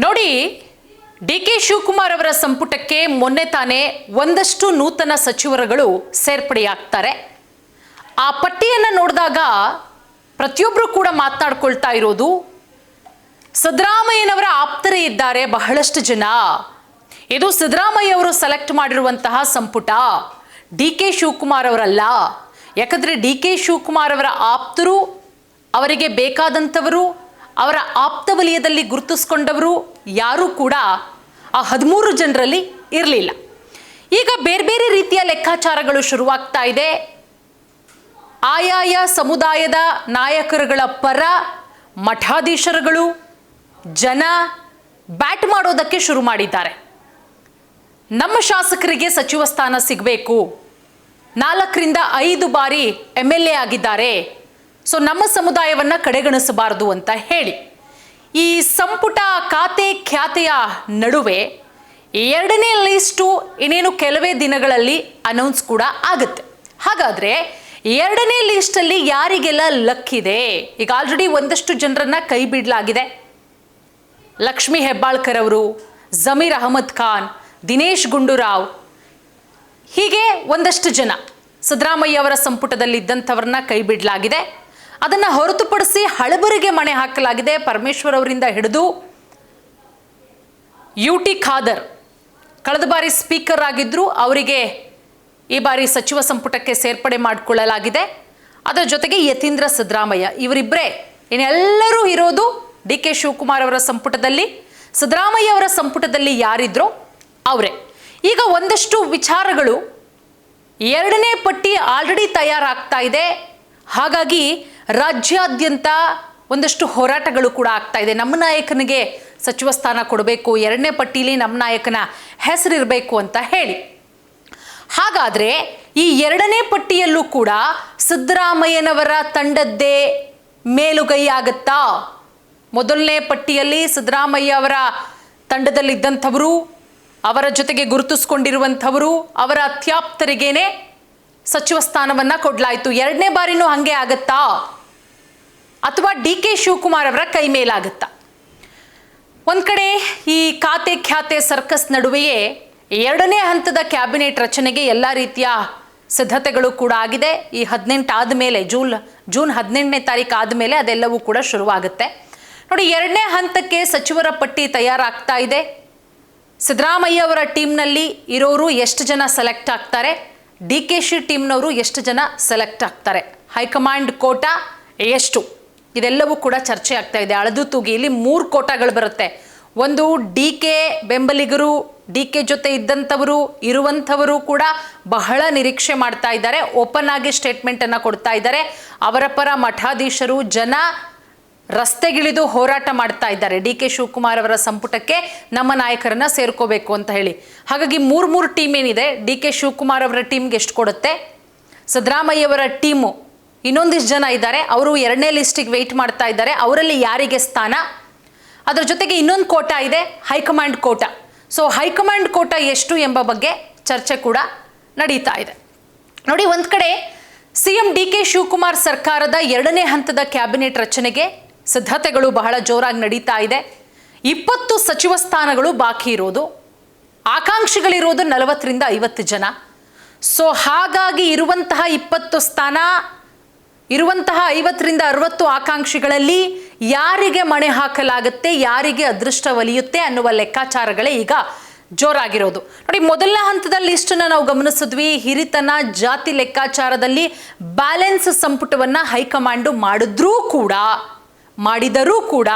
ನೋಡಿ, D K Shivakumar ಅವರ ಸಂಪುಟಕ್ಕೆ ಮೊನ್ನೆ ತಾನೇ ಒಂದಷ್ಟು ನೂತನ ಸಚಿವರುಗಳು ಸೇರ್ಪಡೆಯಾಗ್ತಾರೆ. ಆ ಪಟ್ಟಿಯನ್ನು ನೋಡಿದಾಗ ಪ್ರತಿಯೊಬ್ಬರು ಕೂಡ ಮಾತನಾಡ್ಕೊಳ್ತಾ ಇರೋದು, ಸಿದ್ದರಾಮಯ್ಯನವರ ಆಪ್ತರೇ ಇದ್ದಾರೆ ಬಹಳಷ್ಟು ಜನ. ಇದು ಸಿದ್ದರಾಮಯ್ಯ ಅವರು ಸೆಲೆಕ್ಟ್ ಮಾಡಿರುವಂತಹ ಸಂಪುಟ, ಡಿ ಕೆ ಶಿವಕುಮಾರ್ ಅವರಲ್ಲ. ಯಾಕಂದರೆ ಡಿ ಕೆ ಶಿವಕುಮಾರ್ ಅವರ ಆಪ್ತರು, ಅವರಿಗೆ ಬೇಕಾದಂಥವರು, ಅವರ ಆಪ್ತ ವಲಯದಲ್ಲಿ ಗುರುತಿಸ್ಕೊಂಡವರು ಯಾರೂ ಕೂಡ ಆ 13 ಜನರಲ್ಲಿ ಇರಲಿಲ್ಲ. ಈಗ ಬೇರೆ ಬೇರೆ ರೀತಿಯ ಲೆಕ್ಕಾಚಾರಗಳು ಶುರುವಾಗ್ತಾ ಇದೆ. ಆಯಾಯ ಸಮುದಾಯದ ನಾಯಕರುಗಳ ಪರ ಮಠಾಧೀಶರುಗಳು, ಜನ ಬ್ಯಾಟ್ ಮಾಡೋದಕ್ಕೆ ಶುರು ಮಾಡಿದ್ದಾರೆ. ನಮ್ಮ ಶಾಸಕರಿಗೆ ಸಚಿವ ಸ್ಥಾನ ಸಿಗಬೇಕು, 4ರಿಂದ 5 ಬಾರಿ MLA ಆಗಿದ್ದಾರೆ, ಸೊ ನಮ್ಮ ಸಮುದಾಯವನ್ನು ಕಡೆಗಣಿಸಬಾರದು ಅಂತ ಹೇಳಿ ಈ ಸಂಪುಟ ಖಾತೆ ಖ್ಯಾತೆಯ ನಡುವೆ 2ನೇ ಲಿಸ್ಟು ಇನ್ನೇನು ಕೆಲವೇ ದಿನಗಳಲ್ಲಿ ಅನೌನ್ಸ್ ಕೂಡ ಆಗುತ್ತೆ. ಹಾಗಾದರೆ 2ನೇ ಲಿಸ್ಟಲ್ಲಿ ಯಾರಿಗೆಲ್ಲ ಲಕ್ ಇದೆ? ಈಗ ಆಲ್ರೆಡಿ ಒಂದಷ್ಟು ಜನರನ್ನ ಕೈ ಬಿಡಲಾಗಿದೆ. ಲಕ್ಷ್ಮೀ ಹೆಬ್ಬಾಳ್ಕರ್ ಅವರು, ಜಮೀರ್ ಅಹಮದ್ ಖಾನ್, ದಿನೇಶ್ ಗುಂಡೂರಾವ್, ಹೀಗೆ ಒಂದಷ್ಟು ಜನ ಸಿದ್ದರಾಮಯ್ಯ ಅವರ ಸಂಪುಟದಲ್ಲಿ ಇದ್ದಂಥವ್ರನ್ನ ಕೈ ಬಿಡಲಾಗಿದೆ. ಅದನ್ನು ಹೊರತುಪಡಿಸಿ ಹಳಬರಿಗೆ ಮಣೆ ಹಾಕಲಾಗಿದೆ. ಪರಮೇಶ್ವರ್ ಅವರಿಂದ ಹಿಡಿದು UT ಖಾದರ್ ಕಳೆದ ಬಾರಿ ಸ್ಪೀಕರ್ ಆಗಿದ್ರು, ಅವರಿಗೆ ಈ ಬಾರಿ ಸಚಿವ ಸಂಪುಟಕ್ಕೆ ಸೇರ್ಪಡೆ ಮಾಡಿಕೊಳ್ಳಲಾಗಿದೆ. ಅದರ ಜೊತೆಗೆ ಯತೀಂದ್ರ ಸಿದ್ದರಾಮಯ್ಯ, ಇವರಿಬ್ಬರೇ ಇನ್ನೆಲ್ಲರೂ ಇರೋದು ಡಿ ಕೆ ಶಿವಕುಮಾರ್ ಅವರ ಸಂಪುಟದಲ್ಲಿ. ಸಿದ್ದರಾಮಯ್ಯ ಅವರ ಸಂಪುಟದಲ್ಲಿ ಯಾರಿದ್ರೋ ಅವರೇ. ಈಗ ಒಂದಷ್ಟು ವಿಚಾರಗಳು, 2ನೇ ಪಟ್ಟಿ ಆಲ್ರೆಡಿ ತಯಾರಾಗ್ತಾ ಇದೆ. ಹಾಗಾಗಿ ರಾಜ್ಯಾದ್ಯಂತ ಒಂದಷ್ಟು ಹೋರಾಟಗಳು ಕೂಡ ಆಗ್ತಾ ಇದೆ. ನಮ್ಮ ನಾಯಕನಿಗೆ ಸಚಿವ ಸ್ಥಾನ ಕೊಡಬೇಕು, 2ನೇ ಪಟ್ಟಿಲಿ ನಮ್ಮ ನಾಯಕನ ಹೆಸರಿರಬೇಕು ಅಂತ ಹೇಳಿ. ಹಾಗಾದರೆ ಈ 2ನೇ ಪಟ್ಟಿಯಲ್ಲೂ ಕೂಡ ಸಿದ್ದರಾಮಯ್ಯನವರ ತಂಡದ್ದೇ ಮೇಲುಗೈ ಆಗುತ್ತಾ? ಮೊದಲನೇ ಪಟ್ಟಿಯಲ್ಲಿ ಸಿದ್ದರಾಮಯ್ಯ ಅವರ ತಂಡದಲ್ಲಿದ್ದಂಥವರು, ಅವರ ಜೊತೆಗೆ ಗುರುತಿಸ್ಕೊಂಡಿರುವಂಥವರು, ಅವರ ಅತ್ಯಾಪ್ತರಿಗೇನೆ ಸಚಿವ ಸ್ಥಾನವನ್ನು ಕೊಡಲಾಯಿತು. 2ನೇ ಬಾರಿನೂ ಹಾಗೆ ಆಗತ್ತಾ, ಅಥವಾ ಡಿ ಕೆ ಶಿವಕುಮಾರ್ ಅವರ ಕೈ ಮೇಲಾಗುತ್ತಾ? ಒಂದು ಕಡೆ ಈ ಖಾತೆ ಖ್ಯಾತೆ ಸರ್ಕಸ್ ನಡುವೆಯೇ 2ನೇ ಹಂತದ ಕ್ಯಾಬಿನೆಟ್ ರಚನೆಗೆ ಎಲ್ಲ ರೀತಿಯ ಸಿದ್ಧತೆಗಳು ಕೂಡ ಆಗಿದೆ. ಈ 18 ಆದಮೇಲೆ, ಜೂನ್ 18ನೇ ತಾರೀಕು ಆದಮೇಲೆ ಅದೆಲ್ಲವೂ ಕೂಡ ಶುರುವಾಗುತ್ತೆ. ನೋಡಿ, 2ನೇ ಹಂತಕ್ಕೆ ಸಚಿವರ ಪಟ್ಟಿ ತಯಾರಾಗ್ತಾ ಇದೆ. ಸಿದ್ದರಾಮಯ್ಯ ಅವರ ಟೀಮ್ನಲ್ಲಿ ಇರೋರು ಎಷ್ಟು ಜನ ಸೆಲೆಕ್ಟ್ ಆಗ್ತಾರೆ, ಡಿ ಕೆ ಶಿ ಟೀಮ್ನವರು ಎಷ್ಟು ಜನ ಸೆಲೆಕ್ಟ್ ಆಗ್ತಾರೆ, ಹೈಕಮಾಂಡ್ ಕೋಟಾ ಎಷ್ಟು, ಇದೆಲ್ಲವೂ ಕೂಡ ಚರ್ಚೆ ಆಗ್ತಾ ಇದೆ. ಅಳದು ತೂಗಿ ಇಲ್ಲಿ 3 ಕೋಟಾಗಳು ಬರುತ್ತೆ. ಒಂದು ಡಿ ಕೆ ಬೆಂಬಲಿಗರು, ಡಿ ಕೆ ಜೊತೆ ಇದ್ದಂಥವರು, ಇರುವಂಥವರು ಕೂಡ ಬಹಳ ನಿರೀಕ್ಷೆ ಮಾಡ್ತಾ ಇದ್ದಾರೆ. ಓಪನ್ ಆಗಿ ಸ್ಟೇಟ್ಮೆಂಟನ್ನು ಕೊಡ್ತಾ ಇದ್ದಾರೆ. ಅವರ ಪರ ಮಠಾಧೀಶರು, ಜನ ರಸ್ತೆಗಿಳಿದು ಹೋರಾಟ ಮಾಡ್ತಾ ಇದ್ದಾರೆ. ಡಿ ಕೆ ಶಿವಕುಮಾರ್ ಅವರ ಸಂಪುಟಕ್ಕೆ ನಮ್ಮ ನಾಯಕರನ್ನ ಸೇರ್ಕೋಬೇಕು ಅಂತ ಹೇಳಿ. ಹಾಗಾಗಿ 3 ಟೀಮ್ ಏನಿದೆ, ಡಿ ಕೆ ಶಿವಕುಮಾರ್ ಅವರ ಟೀಮ್ಗೆ ಎಷ್ಟು ಕೊಡುತ್ತೆ, ಸಿದ್ದರಾಮಯ್ಯ ಅವರ ಟೀಮು ಇನ್ನೊಂದಿಷ್ಟು ಜನ ಇದ್ದಾರೆ, ಅವರು 2ನೇ ಲಿಸ್ಟಿಗೆ ವೆಯ್ಟ್ ಮಾಡ್ತಾ ಇದ್ದಾರೆ, ಅವರಲ್ಲಿ ಯಾರಿಗೆ ಸ್ಥಾನ. ಅದರ ಜೊತೆಗೆ ಇನ್ನೊಂದು ಕೋಟಾ ಇದೆ, high command quota. So high command quota ಎಷ್ಟು ಎಂಬ ಬಗ್ಗೆ ಚರ್ಚೆ ಕೂಡ ನಡೀತಾ ಇದೆ. ನೋಡಿ, ಒಂದು ಕಡೆ CM ಡಿ ಕೆ ಶಿವಕುಮಾರ್ ಸರ್ಕಾರದ 2ನೇ ಹಂತದ ಕ್ಯಾಬಿನೆಟ್ ರಚನೆಗೆ ಸಿದ್ಧತೆಗಳು ಬಹಳ ಜೋರಾಗಿ ನಡೀತಾ ಇದೆ. 20 ಸಚಿವ ಸ್ಥಾನಗಳು ಬಾಕಿ ಇರೋದು, ಆಕಾಂಕ್ಷಿಗಳಿರೋದು 40ರಿಂದ 50 ಜನ. ಸೊ ಹಾಗಾಗಿ ಇರುವಂತಹ 20 ಸ್ಥಾನ, ಇರುವಂತಹ 50ರಿಂದ 60 ಆಕಾಂಕ್ಷಿಗಳಲ್ಲಿ ಯಾರಿಗೆ ಮಣೆ ಹಾಕಲಾಗುತ್ತೆ, ಯಾರಿಗೆ ಅದೃಷ್ಟ ಒಲಿಯುತ್ತೆ ಅನ್ನುವ ಲೆಕ್ಕಾಚಾರಗಳೇ ಈಗ ಜೋರಾಗಿರೋದು. ನೋಡಿ, ಮೊದಲನೇ ಹಂತದ ಲಿಸ್ಟನ್ನು ನಾವು ಗಮನಿಸಿದ್ವಿ. ಹಿರಿತನ, ಜಾತಿ ಲೆಕ್ಕಾಚಾರದಲ್ಲಿ ಬ್ಯಾಲೆನ್ಸ್ ಸಂಪುಟವನ್ನು ಹೈಕಮಾಂಡು ಮಾಡಿದರೂ ಕೂಡ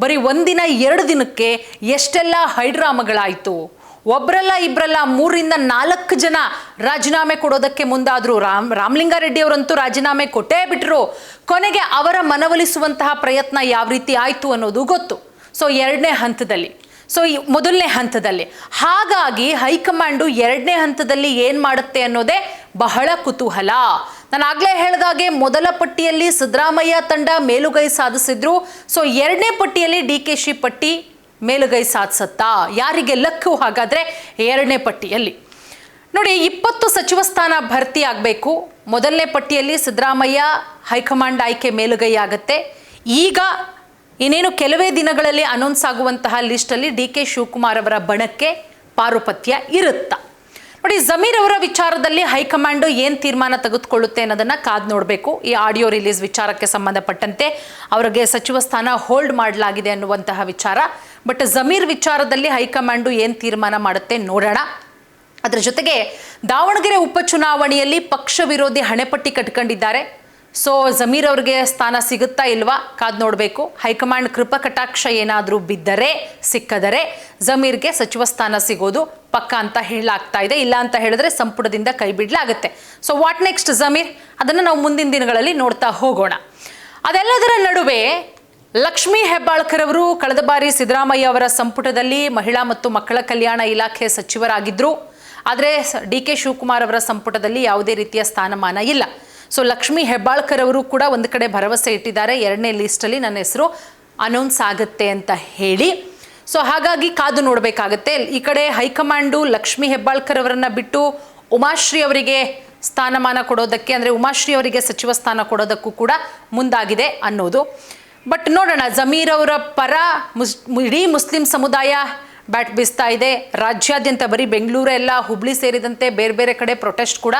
ಬರೀ 1 ದಿನ 2 ದಿನಕ್ಕೆ ಎಷ್ಟೆಲ್ಲ ಹೈಡ್ರಾಮಗಳಾಯಿತು. ಒಬ್ಬರಲ್ಲ ಇಬ್ಬರಲ್ಲ 3ರಿಂದ 4 ಜನ ರಾಜೀನಾಮೆ ಕೊಡೋದಕ್ಕೆ ಮುಂದಾದ್ರು. ರಾಮಲಿಂಗಾರೆಡ್ಡಿ ಅವರಂತೂ ರಾಜೀನಾಮೆ ಕೊಟ್ಟೇ ಬಿಟ್ರು. ಕೊನೆಗೆ ಅವರ ಮನವೊಲಿಸುವಂತಹ ಪ್ರಯತ್ನ ಯಾವ ರೀತಿ ಆಯಿತು ಅನ್ನೋದು ಗೊತ್ತು. ಸೊ 2ನೇ ಹಂತದಲ್ಲಿ, ಸೊ ಮೊದಲನೇ ಹಂತದಲ್ಲಿ, ಹಾಗಾಗಿ ಹೈಕಮಾಂಡು 2ನೇ ಹಂತದಲ್ಲಿ ಏನು ಮಾಡುತ್ತೆ ಅನ್ನೋದೇ ಬಹಳ ಕುತೂಹಲ. ನಾನು ಆಗಲೇ ಹೇಳಿದಾಗೆ ಮೊದಲ ಪಟ್ಟಿಯಲ್ಲಿ ಸಿದ್ದರಾಮಯ್ಯ ತಂಡ ಮೇಲುಗೈ ಸಾಧಿಸಿದ್ರು. ಸೊ 2ನೇ ಪಟ್ಟಿಯಲ್ಲಿ ಡಿ ಕೆ ಶಿ ಪಟ್ಟಿ ಮೇಲುಗೈ ಸಾಧಿಸುತ್ತಾ? ಯಾರಿಗೆ ಲಕ್ಕು ಹಾಗಾದರೆ 2ನೇ ಪಟ್ಟಿಯಲ್ಲಿ? ನೋಡಿ, 20 ಸಚಿವ ಸ್ಥಾನ ಭರ್ತಿ ಆಗಬೇಕು. ಮೊದಲನೇ ಪಟ್ಟಿಯಲ್ಲಿ ಸಿದ್ದರಾಮಯ್ಯ ಹೈಕಮಾಂಡ್ ಆಯ್ಕೆ ಮೇಲುಗೈ ಆಗುತ್ತೆ. ಈಗ ಇನ್ನೇನು ಕೆಲವೇ ದಿನಗಳಲ್ಲಿ ಅನೌನ್ಸ್ ಆಗುವಂತಹ ಲಿಸ್ಟಲ್ಲಿ DK ಶಿವಕುಮಾರ್ ಅವರ ಬಣಕ್ಕೆ ಪಾರುಪತ್ಯ ಇರುತ್ತಾ? ನೋಡಿ, ಜಮೀರ್ ಅವರ ವಿಚಾರದಲ್ಲಿ ಹೈಕಮಾಂಡ್ ಏನು ತೀರ್ಮಾನ ತೆಗೆದುಕೊಳ್ಳುತ್ತೆ ಅನ್ನೋದನ್ನ ಕಾದು ನೋಡಬೇಕು. ಈ ಆಡಿಯೋ ರಿಲೀಸ್ ವಿಚಾರಕ್ಕೆ ಸಂಬಂಧಪಟ್ಟಂತೆ ಅವರಿಗೆ ಸಚಿವ ಸ್ಥಾನ ಹೋಲ್ಡ್ ಮಾಡಲಾಗಿದೆ ಅನ್ನುವಂತಹ ವಿಚಾರ. ಬಟ್ ಜಮೀರ್ ವಿಚಾರದಲ್ಲಿ ಹೈಕಮಾಂಡ್ ಏನು ತೀರ್ಮಾನ ಮಾಡುತ್ತೆ ನೋಡೋಣ. ಅದರ ಜೊತೆಗೆ ದಾವಣಗೆರೆ ಉಪಚುನಾವಣೆಯಲ್ಲಿ ಪಕ್ಷ ವಿರೋಧಿ ಹಣೆಪಟ್ಟಿ ಕಟ್ಕೊಂಡಿದ್ದಾರೆ. ಸೊ ಜಮೀರ್ ಅವ್ರಿಗೆ ಸ್ಥಾನ ಸಿಗುತ್ತಾ ಇಲ್ವಾ ಕಾದು ನೋಡಬೇಕು. ಹೈಕಮಾಂಡ್ ಕೃಪಾ ಕಟಾಕ್ಷ ಏನಾದರೂ ಬಿದ್ದರೆ ಸಿಕ್ಕದರೆ ಜಮೀರ್ಗೆ ಸಚಿವ ಸ್ಥಾನ ಸಿಗೋದು ಪಕ್ಕ ಅಂತ ಹೇಳಲಾಗ್ತಾ ಇದೆ. ಇಲ್ಲ ಅಂತ ಹೇಳಿದ್ರೆ ಸಂಪುಟದಿಂದ ಕೈ ಬಿಡಲಾಗುತ್ತೆ. ಸೊ ವಾಟ್ ನೆಕ್ಸ್ಟ್ ಜಮೀರ್, ಅದನ್ನು ನಾವು ಮುಂದಿನ ದಿನಗಳಲ್ಲಿ ನೋಡ್ತಾ ಹೋಗೋಣ. ಅದೆಲ್ಲದರ ನಡುವೆ ಲಕ್ಷ್ಮೀ ಹೆಬ್ಬಾಳ್ಕರ್ ಅವರು ಕಳೆದ ಬಾರಿ ಸಿದ್ದರಾಮಯ್ಯ ಅವರ ಸಂಪುಟದಲ್ಲಿ ಮಹಿಳಾ ಮತ್ತು ಮಕ್ಕಳ ಕಲ್ಯಾಣ ಇಲಾಖೆ ಸಚಿವರಾಗಿದ್ದರು. ಆದರೆ DK ಶಿವಕುಮಾರ್ ಅವರ ಸಂಪುಟದಲ್ಲಿ ಯಾವುದೇ ರೀತಿಯ ಸ್ಥಾನಮಾನ ಇಲ್ಲ. ಸೊ ಲಕ್ಷ್ಮೀ ಹೆಬ್ಬಾಳ್ಕರ್ ಅವರು ಕೂಡ ಒಂದು ಕಡೆ ಭರವಸೆ ಇಟ್ಟಿದ್ದಾರೆ, 2ನೇ ಲಿಸ್ಟಲ್ಲಿ ನನ್ನ ಹೆಸರು ಅನೌನ್ಸ್ ಆಗುತ್ತೆ ಅಂತ ಹೇಳಿ. ಸೊ ಹಾಗಾಗಿ ಕಾದು ನೋಡಬೇಕಾಗತ್ತೆ. ಈ ಕಡೆ ಹೈಕಮಾಂಡು ಲಕ್ಷ್ಮೀ ಹೆಬ್ಬಾಳ್ಕರ್ ಅವರನ್ನು ಬಿಟ್ಟು ಉಮಾಶ್ರೀ ಅವರಿಗೆ ಸ್ಥಾನಮಾನ ಕೊಡೋದಕ್ಕೆ, ಅಂದರೆ ಉಮಾಶ್ರೀ ಅವರಿಗೆ ಸಚಿವ ಸ್ಥಾನ ಕೊಡೋದಕ್ಕೂ ಕೂಡ ಮುಂದಾಗಿದೆ ಅನ್ನೋದು. ಬಟ್ ನೋಡೋಣ, ಜಮೀರ್ ಅವರ ಪರ ಇಡೀ ಮುಸ್ಲಿಂ ಸಮುದಾಯ ಬ್ಯಾಟ್ ಬೀಸ್ತಾ ಇದೆ. ರಾಜ್ಯಾದ್ಯಂತ ಬರೀ ಬೆಂಗಳೂರೆಲ್ಲ, ಹುಬ್ಳಿ ಸೇರಿದಂತೆ ಬೇರೆ ಬೇರೆ ಕಡೆ ಪ್ರೊಟೆಸ್ಟ್ ಕೂಡ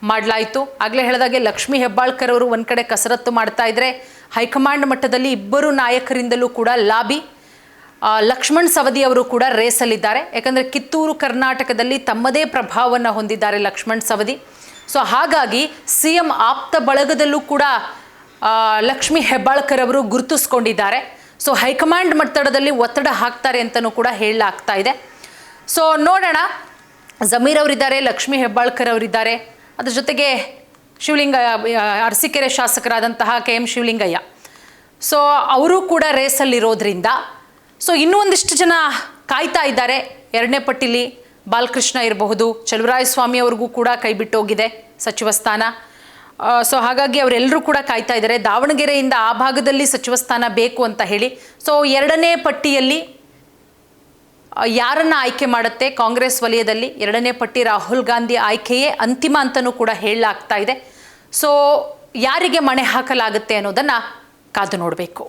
ಮಾಡಲಾಯಿತು. ಆಗಲೇ ಹೇಳಿದಾಗೆ ಲಕ್ಷ್ಮೀ ಹೆಬ್ಬಾಳ್ಕರ್ ಅವರು ಒಂದು ಕಡೆ ಕಸರತ್ತು ಮಾಡ್ತಾ ಇದ್ರೆ, ಹೈಕಮಾಂಡ್ ಮಟ್ಟದಲ್ಲಿ ಇಬ್ಬರು ನಾಯಕರಿಂದಲೂ ಕೂಡ ಲಾಬಿ. ಲಕ್ಷ್ಮಣ್ ಸವದಿ ಅವರು ಕೂಡ ರೇಸಲ್ಲಿದ್ದಾರೆ. ಯಾಕಂದರೆ ಕಿತ್ತೂರು ಕರ್ನಾಟಕದಲ್ಲಿ ತಮ್ಮದೇ ಪ್ರಭಾವವನ್ನು ಹೊಂದಿದ್ದಾರೆ ಲಕ್ಷ್ಮಣ್ ಸವದಿ. ಸೊ ಹಾಗಾಗಿ CM ಆಪ್ತ ಬಳಗದಲ್ಲೂ ಕೂಡ ಲಕ್ಷ್ಮೀ ಹೆಬ್ಬಾಳ್ಕರ್ ಅವರು ಗುರುತಿಸ್ಕೊಂಡಿದ್ದಾರೆ. ಸೊ ಹೈಕಮಾಂಡ್ ಮಟ್ಟದಲ್ಲಿ ಒತ್ತಡ ಹಾಕ್ತಾರೆ ಅಂತಲೂ ಕೂಡ ಹೇಳಲಾಗ್ತಾ ಇದೆ. ಸೊ ನೋಡೋಣ, ಜಮೀರ್ ಅವರಿದ್ದಾರೆ, ಲಕ್ಷ್ಮೀ ಹೆಬ್ಬಾಳ್ಕರ್ ಅವರಿದ್ದಾರೆ. ಅದ್ರ ಜೊತೆಗೆ ಅರಸೀಕೆರೆ ಶಾಸಕರಾದಂತಹ KM ಶಿವಲಿಂಗಯ್ಯ, ಸೊ ಅವರು ಕೂಡ ರೇಸಲ್ಲಿರೋದ್ರಿಂದ ಸೊ ಇನ್ನೂ ಒಂದಿಷ್ಟು ಜನ ಕಾಯ್ತಾ ಇದ್ದಾರೆ. 2ನೇ ಪಟ್ಟಿಲಿ ಬಾಲಕೃಷ್ಣ ಇರಬಹುದು, ಚಲುವರಾಯಸ್ವಾಮಿ ಅವ್ರಿಗೂ ಕೂಡ ಕೈ ಬಿಟ್ಟೋಗಿದೆ ಸಚಿವ ಸ್ಥಾನ. ಸೊ ಹಾಗಾಗಿ ಅವರೆಲ್ಲರೂ ಕೂಡ ಕಾಯ್ತಾ ಇದ್ದಾರೆ ದಾವಣಗೆರೆಯಿಂದ ಆ ಭಾಗದಲ್ಲಿ ಸಚಿವ ಸ್ಥಾನ ಬೇಕು ಅಂತ ಹೇಳಿ. ಸೊ 2ನೇ ಪಟ್ಟಿಯಲ್ಲಿ ಯಾರನ್ನ ಆಯ್ಕೆ ಮಾಡುತ್ತೆ ಕಾಂಗ್ರೆಸ್ ವಲಯದಲ್ಲಿ? 2ನೇ ಪಟ್ಟಿ ರಾಹುಲ್ ಗಾಂಧಿ ಆಯ್ಕೆಯೇ ಅಂತಿಮ ಅಂತಲೂ ಕೂಡ ಹೇಳಲಾಗ್ತಾ ಇದೆ. ಸೊ ಯಾರಿಗೆ ಮಣೆ ಹಾಕಲಾಗುತ್ತೆ ಅನ್ನೋದನ್ನು ಕಾದು ನೋಡಬೇಕು.